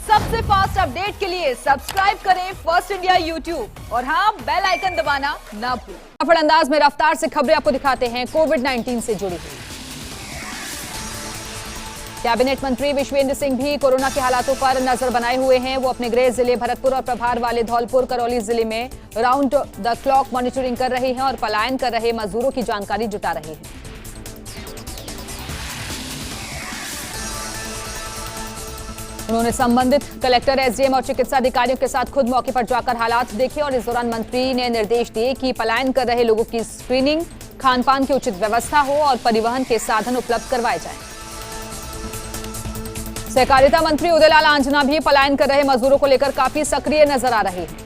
सबसे fast update के लिए सब्सक्राइब करें फर्स्ट इंडिया यूट्यूब और हाँ, बेल आइकन दबाना ना भूलें। फटाफट अंदाज में रफ्तार से खबरें आपको दिखाते हैं कोविड-19 से जुड़ी हुई। कैबिनेट मंत्री विश्वेंद्र सिंह भी कोरोना के हालातों पर नजर बनाए हुए हैं। वो अपने गृह जिले भरतपुर और प्रभार वाले धौलपुर करौली जिले में राउंड द क्लॉक मॉनिटरिंग कर रहे हैं और पलायन कर रहे मजदूरों की जानकारी जुटा रहे हैं। उन्होंने संबंधित कलेक्टर, एसडीएम और चिकित्सा अधिकारियों के साथ खुद मौके पर जाकर हालात देखे और इस दौरान मंत्री ने निर्देश दिए कि पलायन कर रहे लोगों की स्क्रीनिंग, खान-पान की उचित व्यवस्था हो और परिवहन के साधन उपलब्ध करवाए जाएं। सहकारिता मंत्री उदयलाल आंजना भी पलायन कर रहे मजदूरों को लेकर काफी सक्रिय नजर आ रहे हैं।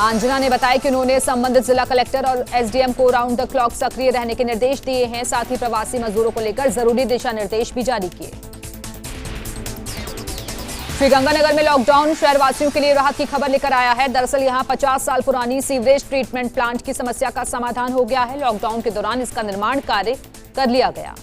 आंजना ने बताया कि उन्होंने संबंधित जिला कलेक्टर और एसडीएम को राउंड द क्लॉक सक्रिय रहने के निर्देश दिए हैं। साथ ही प्रवासी मजदूरों को लेकर जरूरी दिशा निर्देश भी जारी किए। श्रीगंगानगर में लॉकडाउन शहरवासियों के लिए राहत की खबर लेकर आया है। दरअसल यहां 50 साल पुरानी सीवरेज ट्रीटमेंट प्लांट की समस्या का समाधान हो गया है। लॉकडाउन के दौरान इसका निर्माण कार्य कर लिया गया।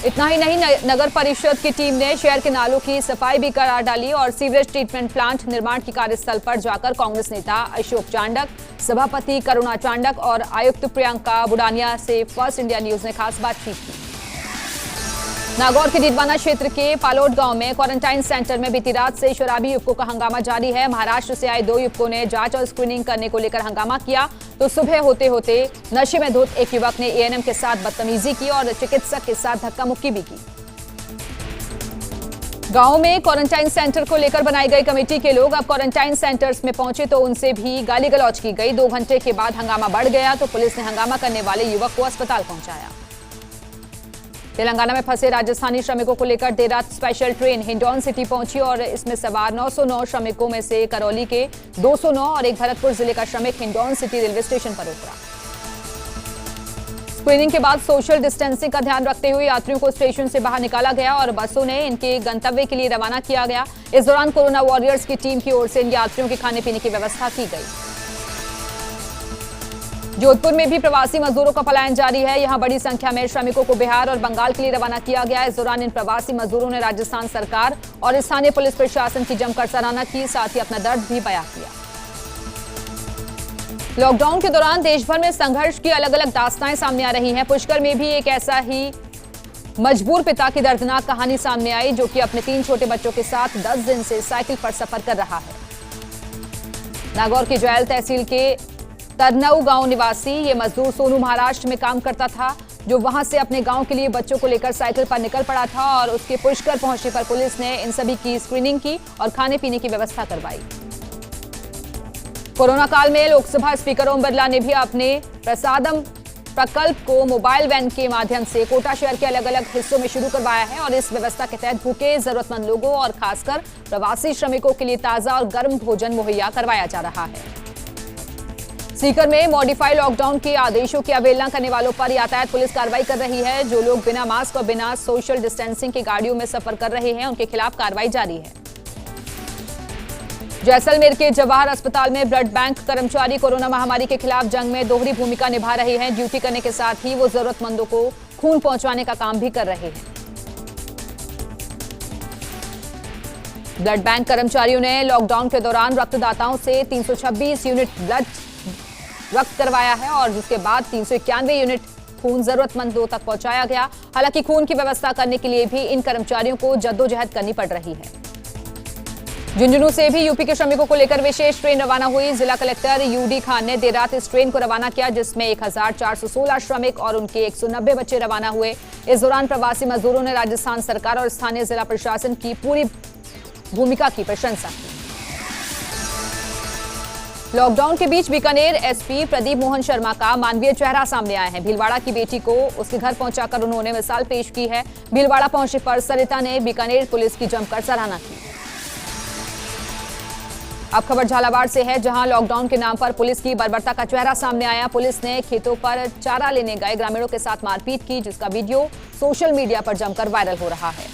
इतना ही नहीं, नगर परिषद की टीम ने शहर के नालों की सफाई भी करा डाली और सीवरेज ट्रीटमेंट प्लांट निर्माण के कार्यस्थल पर जाकर कांग्रेस नेता अशोक चांडक, सभापति करुणा चांडक और आयुक्त प्रियंका बुडानिया से फर्स्ट इंडिया न्यूज ने खास बातचीत की। नागौर के डीडवाना क्षेत्र के पालोट गांव में क्वारंटाइन सेंटर में बीती रात से शराबी युवकों का हंगामा जारी है। महाराष्ट्र से आए 2 युवकों ने जांच और स्क्रीनिंग करने को लेकर हंगामा किया तो सुबह होते होते नशे में धुत एक युवक ने एएनएम के साथ बदतमीजी की और चिकित्सक के साथ धक्का मुक्की भी की। गांव में क्वारंटाइन सेंटर को लेकर बनाई गई कमेटी के लोग अब क्वारंटाइन सेंटर्स में पहुंचे तो उनसे भी गाली गलौज की गई। 2 घंटे के बाद हंगामा बढ़ गया तो पुलिस ने हंगामा करने वाले युवक को अस्पताल पहुंचाया। तेलंगाना में फंसे राजस्थानी श्रमिकों को लेकर देर रात स्पेशल ट्रेन हिंडौन सिटी पहुंची और इसमें सवार 909 श्रमिकों में से करौली के 209 और एक भरतपुर जिले का श्रमिक हिंडौन सिटी रेलवे स्टेशन पर उतरा। स्क्रीनिंग के बाद सोशल डिस्टेंसिंग का ध्यान रखते हुए यात्रियों को स्टेशन से बाहर निकाला गया और बसों ने इनके गंतव्य के लिए रवाना किया गया। इस दौरान कोरोना वॉरियर्स की टीम की ओर से इन यात्रियों के खाने पीने की व्यवस्था की गई। जोधपुर में भी प्रवासी मजदूरों का पलायन जारी है। यहां बड़ी संख्या में श्रमिकों को बिहार और बंगाल के लिए रवाना किया गया। इस दौरान इन प्रवासी मजदूरों ने राजस्थान सरकार और स्थानीय पुलिस प्रशासन की जमकर सराहना की, साथ ही अपना दर्द भी बयां किया। लॉकडाउन के दौरान देश भर में संघर्ष की अलग अलग दास्तानें सामने आ रही हैं। पुष्कर में भी एक ऐसा ही मजबूर पिता की दर्दनाक कहानी सामने आई जो कि अपने 3 छोटे बच्चों के साथ 10 दिन से साइकिल पर सफर कर रहा है। नागौर की जैल तहसील के तरनऊ गांव निवासी ये मजदूर सोनू महाराष्ट्र में काम करता था, जो वहां से अपने गांव के लिए बच्चों को लेकर साइकिल पर निकल पड़ा था और उसके पुष्कर पहुंचने पर पुलिस ने इन सभी की स्क्रीनिंग की और खाने पीने की व्यवस्था करवाई। कोरोना काल में लोकसभा स्पीकर ओम बिरला ने भी अपने प्रसादम प्रकल्प को मोबाइल वैन के माध्यम से कोटा शहर के अलग अलग हिस्सों में शुरू करवाया है और इस व्यवस्था के तहत भूखे जरूरतमंद लोगों और खासकर प्रवासी श्रमिकों के लिए ताजा और गर्म भोजन मुहैया करवाया जा रहा है। सीकर में मॉडिफाइड लॉकडाउन के आदेशों की अवहेलना करने वालों पर यातायात पुलिस कार्रवाई कर रही है। जो लोग बिना मास्क और बिना सोशल डिस्टेंसिंग की गाड़ियों में सफर कर रहे हैं उनके खिलाफ कार्रवाई जारी है। जैसलमेर के जवाहर अस्पताल में ब्लड बैंक कर्मचारी कोरोना महामारी के खिलाफ जंग में दोहरी भूमिका निभा रहे हैं। ड्यूटी करने के साथ ही वो जरूरतमंदों को खून पहुंचाने का काम भी कर रहे हैं। ब्लड बैंक कर्मचारियों ने लॉकडाउन के दौरान रक्तदाताओं से 326 यूनिट ब्लड रक्त करवाया है और जिसके बाद 391 यूनिट खून जरूरतमंदों तक पहुंचाया गया। हालांकि खून की व्यवस्था करने के लिए भी इन कर्मचारियों को जद्दोजहद करनी पड़ रही है। झुंझुनू से भी यूपी के श्रमिकों को लेकर विशेष ट्रेन रवाना हुई। जिला कलेक्टर यूडी खान ने देर रात इस ट्रेन को रवाना किया जिसमें 1416 श्रमिक और उनके 190 बच्चे रवाना हुए। इस दौरान प्रवासी मजदूरों ने राजस्थान सरकार और स्थानीय जिला प्रशासन की पूरी भूमिका की प्रशंसा की। लॉकडाउन के बीच बीकानेर एसपी प्रदीप मोहन शर्मा का मानवीय चेहरा सामने आया है। भीलवाड़ा की बेटी को उसके घर पहुंचाकर उन्होंने मिसाल पेश की है। भीलवाड़ा पहुंचने पर सरिता ने बीकानेर पुलिस की जमकर सराहना की। अब खबर झालावाड़ से है, जहां लॉकडाउन के नाम पर पुलिस की बर्बरता का चेहरा सामने आया। पुलिस ने खेतों पर चारा लेने गए ग्रामीणों के साथ मारपीट की, जिसका वीडियो सोशल मीडिया पर जमकर वायरल हो रहा है।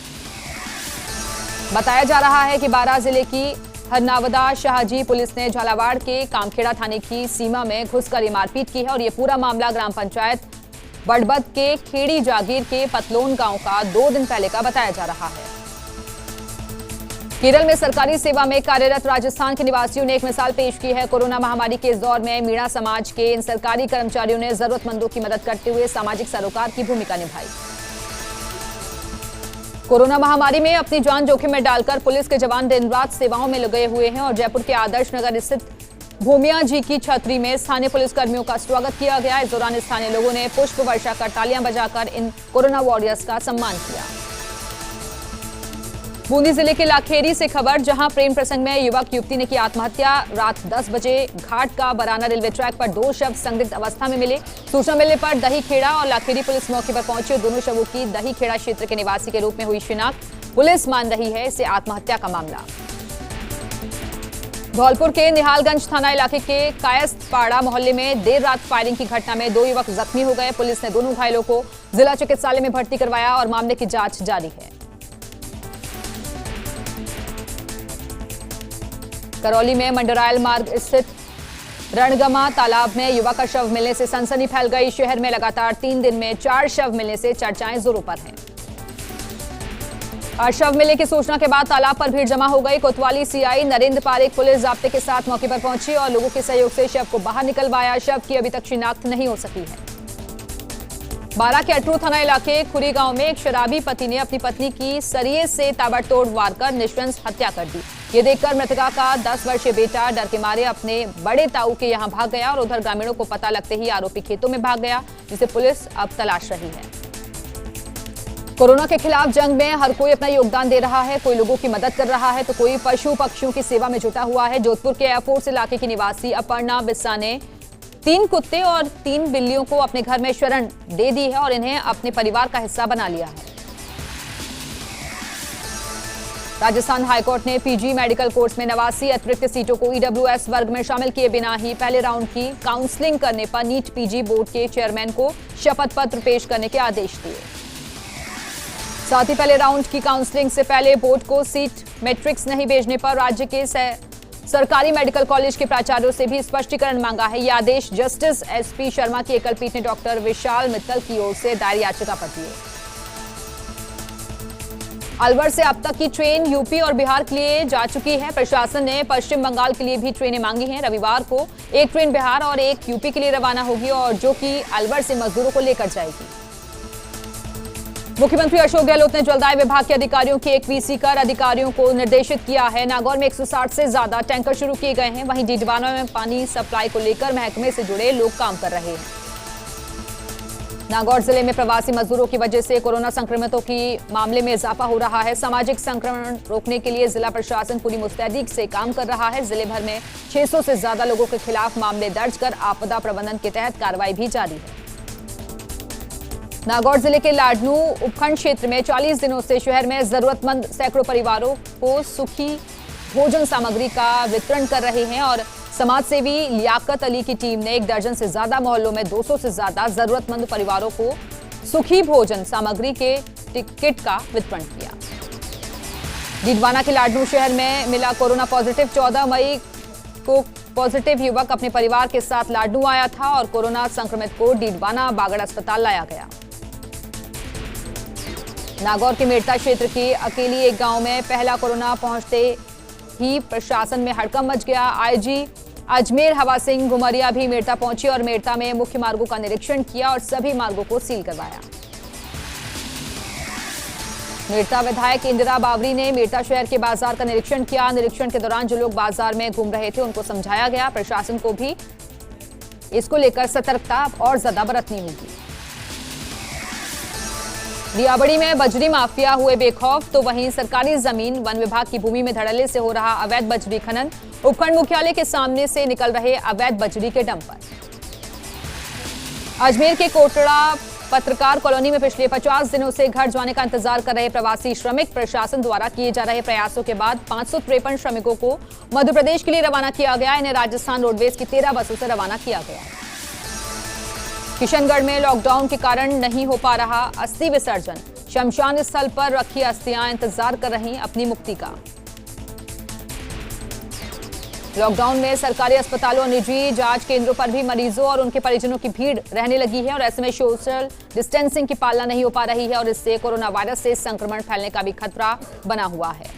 बताया जा रहा है कि बारां जिले की हरनावदा शाहजी पुलिस ने झालावाड़ के कामखेड़ा थाने की सीमा में घुसकर ये मारपीट की है और ये पूरा मामला ग्राम पंचायत बड़बद के खेड़ी जागीर के पतलोन गांव का 2 दिन पहले का बताया जा रहा है। केरल में सरकारी सेवा में कार्यरत राजस्थान के निवासियों ने एक मिसाल पेश की है। कोरोना महामारी के इस दौर में मीणा समाज के इन सरकारी कर्मचारियों ने जरूरतमंदों की मदद करते हुए सामाजिक सरोकार की भूमिका निभाई। कोरोना महामारी में अपनी जान जोखिम में डालकर पुलिस के जवान दिन रात सेवाओं में लगे हुए हैं और जयपुर के आदर्श नगर स्थित भूमिया जी की छतरी में स्थानीय पुलिसकर्मियों का स्वागत किया गया। इस दौरान स्थानीय लोगों ने पुष्प वर्षा कर तालियां बजाकर इन कोरोना वॉरियर्स का सम्मान किया। बूंदी जिले के लाखेरी से खबर, जहां प्रेम प्रसंग में युवक युवती ने की आत्महत्या। रात 10 बजे घाट का बराना रेलवे ट्रैक पर 2 शव संदिग्ध अवस्था में मिले। सूचना मिलने पर दहीखेड़ा और लाखेरी पुलिस मौके पर पहुंची और दोनों शवों की दहीखेड़ा क्षेत्र के निवासी के रूप में हुई शिनाख्त। पुलिस मान रही है इसे आत्महत्या का मामला। धौलपुर के निहालगंज थाना इलाके के कायस्थपाड़ा मोहल्ले में देर रात फायरिंग की घटना में 2 युवक जख्मी हो गए। पुलिस ने दोनों घायलों को जिला चिकित्सालय में भर्ती करवाया और मामले की जांच जारी है। करौली में मंडरायल मार्ग स्थित रणगमा तालाब में युवक का शव मिलने से सनसनी फैल गई। शहर में लगातार 3 दिन में 4 शव मिलने से चर्चाएं जोरों पर हैं। आज शव मिलने की सूचना के बाद तालाब पर भीड़ जमा हो गई। कोतवाली सीआई नरेंद्र पारेख पुलिस जाब्ते के साथ मौके पर पहुंची और लोगों के सहयोग से शव को बाहर निकलवाया। शव की अभी तक शिनाख्त नहीं हो सकी है। बारा के अटरू थाना इलाके खुरी गांव में एक शराबी पति ने अपनी पत्नी की सरिये से ताबड़तोड़ वार कर निःशंस हत्या कर दी। ये देखकर मृतका का 10 वर्षीय बेटा डर के मारे अपने बड़े ताऊ के यहां भाग गया और उधर ग्रामीणों को पता लगते ही आरोपी खेतों में भाग गया, जिसे पुलिस अब तलाश रही है। कोरोना के खिलाफ जंग में हर कोई अपना योगदान दे रहा है। कोई लोगों की मदद कर रहा है तो कोई पशु पक्षियों की सेवा में जुटा हुआ है। जोधपुर के एयरफोर्स इलाके की निवासी अपर्णा बिस्सा ने 3 कुत्ते और 3 बिल्लियों को अपने घर में शरण दे दी है और इन्हें अपने परिवार का हिस्सा बना लिया है। राजस्थान हाईकोर्ट ने पीजी मेडिकल कोर्स में 89 अतिरिक्त सीटों को ईडब्ल्यूएस वर्ग में शामिल किए बिना ही पहले राउंड की काउंसलिंग करने पर नीट पीजी बोर्ड के चेयरमैन को शपथ पत्र पेश करने के आदेश दिए। साथ ही पहले राउंड की काउंसलिंग से पहले बोर्ड को सीट मैट्रिक्स नहीं भेजने पर राज्य के सरकारी मेडिकल कॉलेज के प्राचार्यों से भी स्पष्टीकरण मांगा है। यह आदेश जस्टिस एसपी शर्मा की एकल पीठ ने डॉक्टर विशाल मित्तल की ओर से दायर याचिका पर दिए। अलवर से अब तक की ट्रेन यूपी और बिहार के लिए जा चुकी है। प्रशासन ने पश्चिम बंगाल के लिए भी ट्रेनें मांगी हैं। रविवार को एक ट्रेन बिहार और एक यूपी के लिए रवाना होगी और जो कि अलवर से मजदूरों को लेकर जाएगी। मुख्यमंत्री अशोक गहलोत ने जलदाय विभाग के अधिकारियों की एक वीसी कर अधिकारियों को निर्देशित किया है। नागौर में 160 से ज्यादा टैंकर शुरू किए गए हैं। वहीं डीडवाना में पानी सप्लाई को लेकर महकमे से जुड़े लोग काम कर रहे हैं। नागौर जिले में प्रवासी मजदूरों की वजह से कोरोना संक्रमितों की मामले में इजाफा हो रहा है। सामाजिक संक्रमण रोकने के लिए जिला प्रशासन पूरी मुस्तैदी से काम कर रहा है। जिले भर में 600 से ज्यादा लोगों के खिलाफ मामले दर्ज कर आपदा प्रबंधन के तहत कार्रवाई भी जारी है। नागौर जिले के लाडनू उपखंड क्षेत्र में 40 दिनों से शहर में जरूरतमंद सैकड़ों परिवारों को सूखी भोजन सामग्री का वितरण कर रहे हैं और समाज सेवी लियाकत अली की टीम ने 1 दर्जन से ज्यादा मोहल्लों में 200 से ज्यादा जरूरतमंद परिवारों को सूखी भोजन सामग्री के किट का वितरण किया। डीडवाना के लाडनू शहर में मिला कोरोना पॉजिटिव। 14 मई को पॉजिटिव युवक अपने परिवार के साथ लाडनू आया था और कोरोना संक्रमित को डीडवाना बागड़ अस्पताल लाया गया। नागौर के मेड़ता क्षेत्र के अकेली एक गांव में पहला कोरोना पहुंचते ही प्रशासन में हड़कंप मच गया। आईजी अजमेर हवा सिंह घुमरिया भी मेड़ता पहुंची और मेड़ता में मुख्य मार्गों का निरीक्षण किया और सभी मार्गों को सील करवाया। मेड़ता विधायक इंदिरा बावरी ने मेड़ता शहर के बाजार का निरीक्षण किया। निरीक्षण के दौरान जो लोग बाजार में घूम रहे थे उनको समझाया गया। प्रशासन को भी इसको लेकर सतर्कता और ज्यादा बरतनी होगी। लियाबड़ी में बजरी माफिया हुए बेखौफ तो वहीं सरकारी जमीन वन विभाग की भूमि में धड़ल्ले से हो रहा अवैध बजरी खनन। उपखंड मुख्यालय के सामने से निकल रहे अवैध बजरी के डंपर। अजमेर के कोटड़ा पत्रकार कॉलोनी में पिछले 50 दिनों से घर जाने का इंतजार कर रहे प्रवासी श्रमिक प्रशासन द्वारा किए जा रहे प्रयासों के बाद 553 श्रमिकों को मध्य प्रदेश के लिए रवाना किया गया। इन्हें राजस्थान रोडवेज की 13 बसों से रवाना किया गया। किशनगढ़ में लॉकडाउन के कारण नहीं हो पा रहा अस्थि विसर्जन। शमशान स्थल पर रखी अस्थियां इंतजार कर रही अपनी मुक्ति का। लॉकडाउन में सरकारी अस्पतालों और निजी जांच केंद्रों पर भी मरीजों और उनके परिजनों की भीड़ रहने लगी है और ऐसे में सोशल डिस्टेंसिंग की पालना नहीं हो पा रही है और इससे कोरोना वायरस से संक्रमण फैलने का भी खतरा बना हुआ है।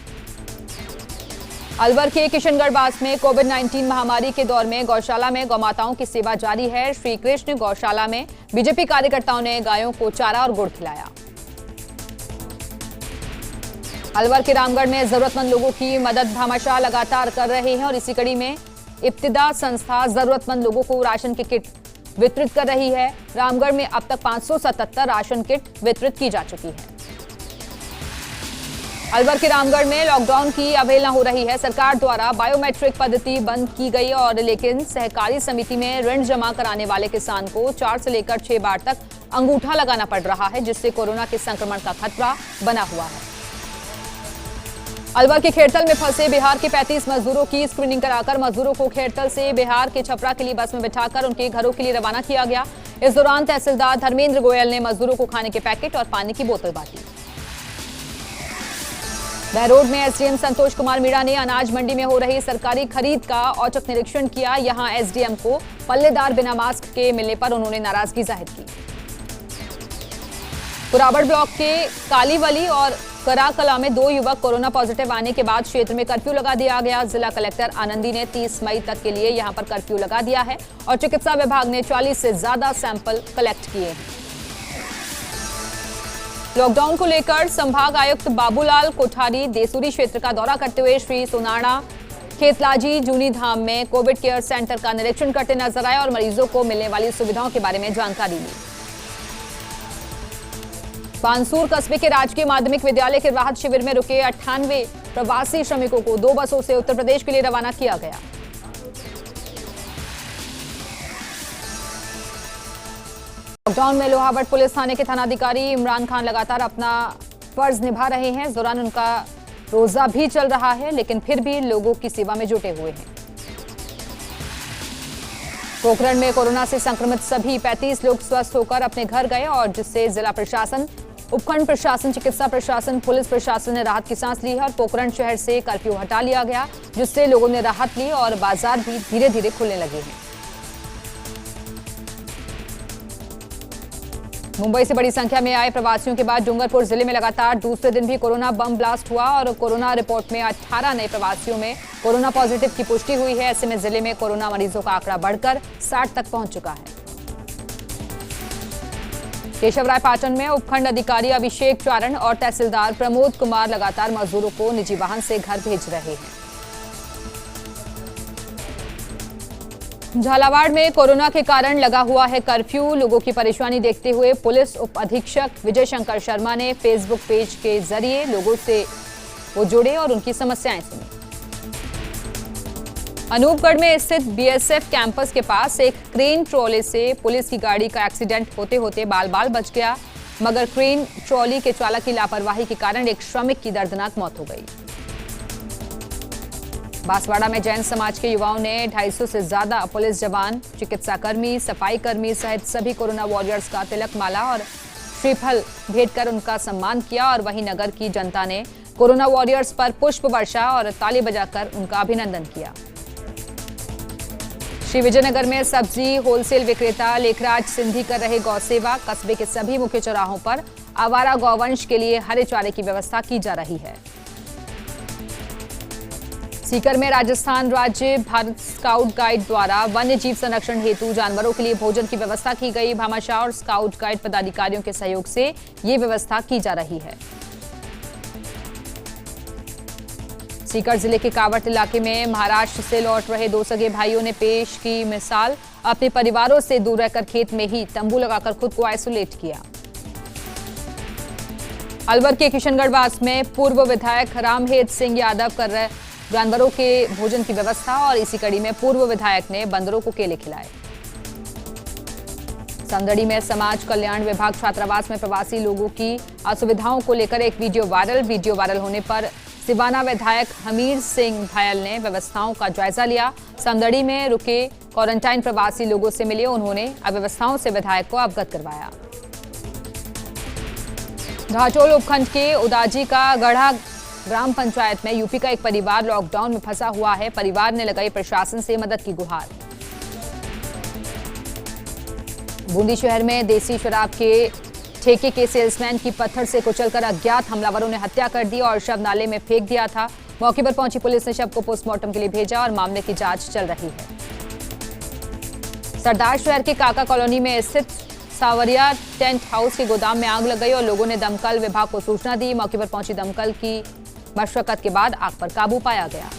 अलवर के किशनगढ़ बास में कोविड-19 महामारी के दौर में गौशाला में गौमाताओं की सेवा जारी है। श्री कृष्ण गौशाला में बीजेपी कार्यकर्ताओं ने गायों को चारा और गुड़ खिलाया। अलवर के रामगढ़ में जरूरतमंद लोगों की मदद भामाशाह लगातार कर रहे हैं और इसी कड़ी में इब्तिदा संस्था जरूरतमंद लोगों को राशन की किट वितरित कर रही है। रामगढ़ में अब तक 577 राशन किट वितरित की जा चुकी है। अलवर के रामगढ़ में लॉकडाउन की अवहेलना हो रही है। सरकार द्वारा बायोमेट्रिक पद्धति बंद की गई और लेकिन सहकारी समिति में ऋण जमा कराने वाले किसान को 4 से लेकर 6 बार तक अंगूठा लगाना पड़ रहा है, जिससे कोरोना के संक्रमण का खतरा बना हुआ है। अलवर के खेड़तल में फंसे बिहार के 35 मजदूरों की स्क्रीनिंग कराकर मजदूरों को खेड़तल से बिहार के छपरा के लिए बस में बिठाकर उनके घरों के लिए रवाना किया गया। इस दौरान तहसीलदार धर्मेंद्र गोयल ने मजदूरों को खाने के पैकेट और पानी की बोतल बांटी। बहरोड में एसडीएम संतोष कुमार मीणा ने अनाज मंडी में हो रही सरकारी खरीद का औचक निरीक्षण किया। यहां एसडीएम को पल्लेदार बिना मास्क के मिलने पर उन्होंने नाराजगी जाहिर की। कुराबड़ ब्लॉक के कालीवली और कराकला में 2 युवक कोरोना पॉजिटिव आने के बाद क्षेत्र में कर्फ्यू लगा दिया गया। जिला कलेक्टर आनंदी ने 30 मई तक के लिए यहां पर कर्फ्यू लगा दिया है और चिकित्सा विभाग ने 40 से ज्यादा सैंपल कलेक्ट किए हैं। लॉकडाउन को लेकर संभाग आयुक्त बाबूलाल कोठारी देसूरी क्षेत्र का दौरा करते हुए श्री सोनाड़ा खेतलाजी जूनी धाम में कोविड केयर सेंटर का निरीक्षण करते नजर आए और मरीजों को मिलने वाली सुविधाओं के बारे में जानकारी ली। बानसूर कस्बे के राजकीय माध्यमिक विद्यालय के राहत शिविर में रुके 98 प्रवासी श्रमिकों को 2 बसों से उत्तर प्रदेश के लिए रवाना किया गया। लॉकडाउन में लोहावट पुलिस थाने के थानाधिकारी इमरान खान लगातार अपना फर्ज निभा रहे हैं। इस दौरान उनका रोजा भी चल रहा है, लेकिन फिर भी लोगों की सेवा में जुटे हुए हैं। पोखरण में कोरोना से संक्रमित सभी 35 लोग स्वस्थ होकर अपने घर गए और जिससे जिला प्रशासन, उपखंड प्रशासन, चिकित्सा प्रशासन, पुलिस प्रशासन ने राहत की सांस ली है और पोखरण शहर से कर्फ्यू हटा लिया गया, जिससे लोगों ने राहत ली और बाजार भी धीरे धीरे खुलने लगे हैं। मुंबई से बड़ी संख्या में आए प्रवासियों के बाद डूंगरपुर जिले में लगातार दूसरे दिन भी कोरोना बम ब्लास्ट हुआ और कोरोना रिपोर्ट में 18 नए प्रवासियों में कोरोना पॉजिटिव की पुष्टि हुई है। ऐसे में जिले में कोरोना मरीजों का आंकड़ा बढ़कर 60 तक पहुंच चुका है। केशवराय पाटन में उपखंड अधिकारी अभिषेक चारण और तहसीलदार प्रमोद कुमार लगातार मजदूरों को निजी वाहन से घर भेज रहे हैं। झालावाड़ में कोरोना के कारण लगा हुआ है कर्फ्यू। लोगों की परेशानी देखते हुए पुलिस उप अधीक्षक विजय शंकर शर्मा ने फेसबुक पेज के जरिए लोगों से वो जुड़े और उनकी समस्याएं सुनी। अनूपगढ़ में स्थित बीएसएफ कैंपस के पास एक क्रेन ट्रॉली से पुलिस की गाड़ी का एक्सीडेंट होते होते बाल बाल बच गया, मगर क्रेन ट्रॉली के चालक की लापरवाही के कारण एक श्रमिक की दर्दनाक मौत हो गई। बांसवाड़ा में जैन समाज के युवाओं ने 250 से ज्यादा पुलिस जवान, चिकित्सा कर्मी, सफाई कर्मी सहित सभी कोरोना वॉरियर्स का तिलक माला और श्रीफल भेंट कर उनका सम्मान किया और वहीं नगर की जनता ने कोरोना वॉरियर्स पर पुष्प वर्षा और ताली बजाकर उनका अभिनंदन किया। श्री विजयनगर में सब्जी होलसेल विक्रेता लेखराज सिंधी कर रहे गौ सेवा। कस्बे के सभी मुख्य चौराहों पर आवारा गौवंश के लिए हरे चारे की व्यवस्था की जा रही है। सीकर में राजस्थान राज्य भारत स्काउट गाइड द्वारा वन्य जीव संरक्षण हेतु जानवरों के लिए भोजन की व्यवस्था की गई। भामाशाह और स्काउट गाइड पदाधिकारियों के सहयोग से ये व्यवस्था की जा रही है। सीकर जिले के कावट इलाके में महाराष्ट्र से लौट रहे 2 सगे भाइयों ने पेश की मिसाल। अपने परिवारों से दूर रहकर खेत में ही तंबू लगाकर खुद को आइसोलेट किया। अलवर के किशनगढ़ में पूर्व विधायक रामहेत सिंह यादव कर रहे जानवरों के भोजन की व्यवस्था और इसी कड़ी में पूर्व विधायक ने बंदरों को केले खिलाए। समदड़ी में समाज कल्याण विभाग छात्रावास में प्रवासी लोगों की असुविधाओं को लेकर एक वीडियो वायरल होने पर सिवाना विधायक हमीर सिंह भायल ने व्यवस्थाओं का जायजा लिया। समदड़ी में रुके क्वारंटाइन प्रवासी लोगों से मिले, उन्होंने अव्यवस्थाओं से विधायक को अवगत करवाया। घाटोल उपखंड के उदाजी का गढ़ा ग्राम पंचायत में यूपी का एक परिवार लॉकडाउन में फंसा हुआ है। परिवार ने लगाई प्रशासन से मदद की गुहार। बूंदी शहर में देसी शराब के ठेके के सेल्समैन की पत्थर से कुचलकर अज्ञात हमलावरों ने हत्या कर दी और शव नाले में फेंक दिया था। मौके पर पहुंची पुलिस ने शव को पोस्टमार्टम के लिए भेजा और मामले की जांच चल रही है। सरदार शहर के काका कॉलोनी में स्थित सावरिया टेंट हाउस के गोदाम में आग लग गई और लोगों ने दमकल विभाग को सूचना दी। मौके पर पहुंची दमकल की मशक्कत के बाद आग पर काबू पाया गया।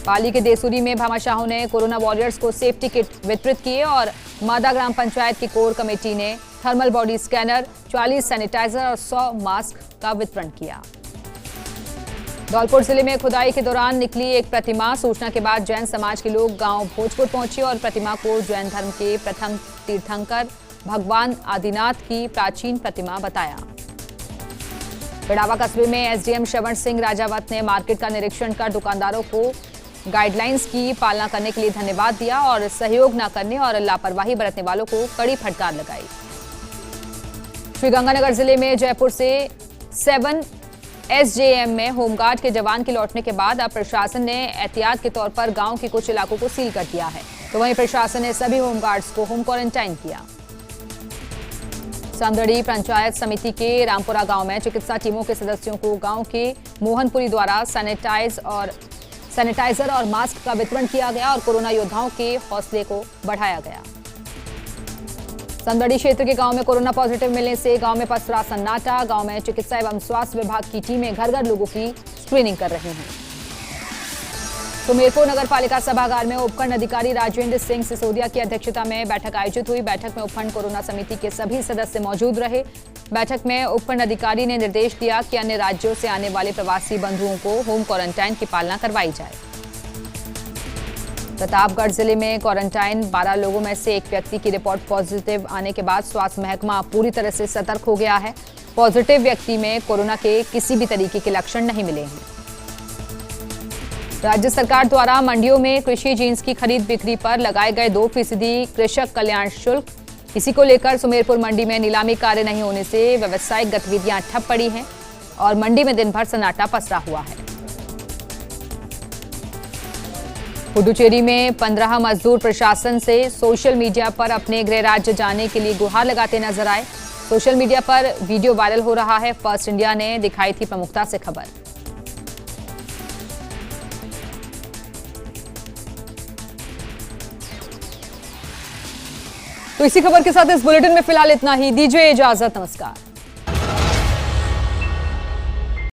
पाली के देसूरी में भामाशाहों ने कोरोना वॉरियर्स को सेफ्टी किट वितरित किए और मादा ग्राम पंचायत की कोर कमेटी ने थर्मल बॉडी स्कैनर, 40 सैनिटाइजर और 100 मास्क का वितरण किया। धौलपुर जिले में खुदाई के दौरान निकली एक प्रतिमा। सूचना के बाद जैन समाज के लोग गांव भोजपुर पहुंचे और प्रतिमा को जैन धर्म के प्रथम तीर्थंकर भगवान आदिनाथ की प्राचीन प्रतिमा बताया। पिड़ावा कस्बे में एसडीएम श्रवण सिंह राजावत ने मार्केट का निरीक्षण कर दुकानदारों को गाइडलाइंस की पालना करने के लिए धन्यवाद दिया और सहयोग न करने और लापरवाही बरतने वालों को कड़ी फटकार लगाई। श्रीगंगानगर जिले में जयपुर से 7 एसजेएम में होमगार्ड के जवान के लौटने के बाद अब प्रशासन ने एहतियात के तौर पर गांव के कुछ इलाकों को सील कर दिया है, तो वहीं प्रशासन ने सभी होमगार्ड्स को होम क्वारंटाइन किया। समदड़ी पंचायत समिति के रामपुरा गांव में चिकित्सा टीमों के सदस्यों को गांव के मोहनपुरी द्वारा सैनिटाइजर और मास्क का वितरण किया गया और कोरोना योद्धाओं के हौसले को बढ़ाया गया। समदड़ी क्षेत्र के गांव में कोरोना पॉजिटिव मिलने से गांव में पसरा सन्नाटा। गांव में चिकित्सा एवं स्वास्थ्य विभाग की टीमें घर घर लोगों की स्क्रीनिंग कर रही हैं। सुमेरपुर नगर पालिका सभागार में उपखंड अधिकारी राजेंद्र सिंह सिसोदिया की अध्यक्षता में बैठक आयोजित हुई। बैठक में उपखंड कोरोना समिति के सभी सदस्य मौजूद रहे। बैठक में उपखंड अधिकारी ने निर्देश दिया कि अन्य राज्यों से आने वाले प्रवासी बंधुओं को होम क्वारंटाइन की पालना करवाई जाए। प्रतापगढ़ जिले में क्वारंटाइन 12 लोगों में से एक व्यक्ति की रिपोर्ट पॉजिटिव आने के बाद स्वास्थ्य महकमा पूरी तरह से सतर्क हो गया है। पॉजिटिव व्यक्ति में कोरोना के किसी भी तरीके के लक्षण नहीं मिले हैं। राज्य सरकार द्वारा मंडियों में कृषि जींस की खरीद बिक्री पर लगाए गए 2% कृषक कल्याण शुल्क, इसी को लेकर सुमेरपुर मंडी में नीलामी कार्य नहीं होने से व्यावसायिक गतिविधियां ठप पड़ी हैं और मंडी में दिन भर सन्नाटा पसरा हुआ है। पुडुचेरी में 15 मजदूर प्रशासन से सोशल मीडिया पर अपने गृह राज्य जाने के लिए गुहार लगाते नजर आए। सोशल मीडिया पर वीडियो वायरल हो रहा है। फर्स्ट इंडिया ने दिखाई थी प्रमुखता से खबर। तो इसी खबर के साथ इस बुलेटिन में फिलहाल इतना ही। दीजिए इजाजत, नमस्कार।